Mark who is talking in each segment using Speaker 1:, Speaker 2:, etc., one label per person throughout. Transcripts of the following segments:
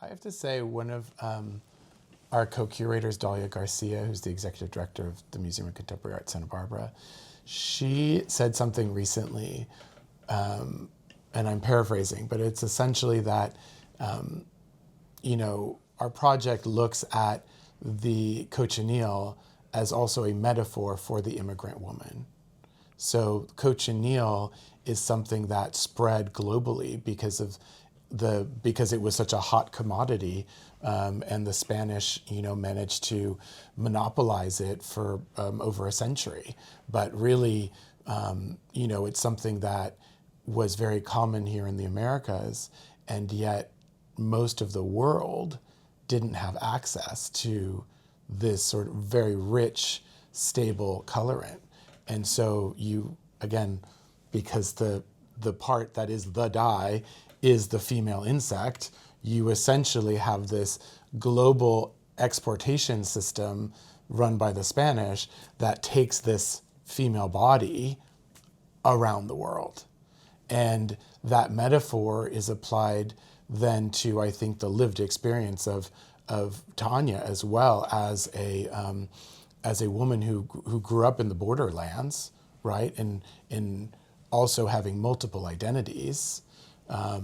Speaker 1: I have to say, one of our co-curators, Dalia Garcia, who's the executive director of the Museum of Contemporary Art Santa Barbara, she said something recently, and I'm paraphrasing, but it's essentially that, our project looks at the Cochineal as also a metaphor for the immigrant woman. So Cochineal is something that spread globally because it was such a hot commodity, and the Spanish, managed to monopolize it for over a century. But really, it's something that was very common here in the Americas, and yet most of the world didn't have access to this sort of very rich, stable colorant. And so because the part that is the dye is the female insect, you essentially have this global exportation system run by the Spanish that takes this female body around the world. And that metaphor is applied then to, I think, the lived experience of Tanya, as well as a woman who grew up in the borderlands, right, and also having multiple identities, a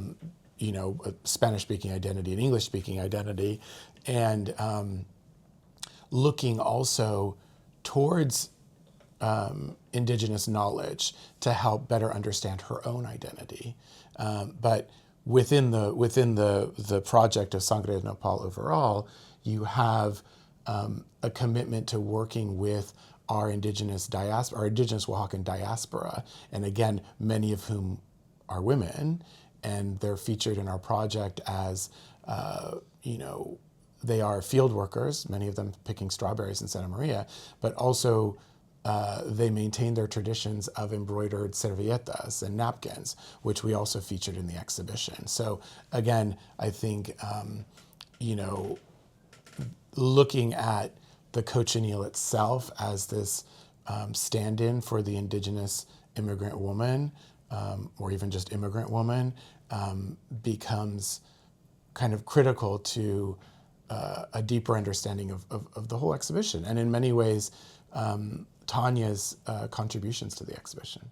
Speaker 1: Spanish-speaking identity, an English-speaking identity, and looking also towards Indigenous knowledge to help better understand her own identity. But within the project of Sangre de Nopal overall, you have a commitment to working with our Indigenous diaspora, our Indigenous Oaxacan diaspora, and again, many of whom are women, and they're featured in our project as, they are field workers, many of them picking strawberries in Santa Maria, but also they maintain their traditions of embroidered servilletas and napkins, which we also featured in the exhibition. So again, I think, looking at the cochineal itself as this stand-in for the Indigenous immigrant woman, or even just immigrant woman, becomes kind of critical to a deeper understanding of the whole exhibition, and in many ways, Tanya's contributions to the exhibition.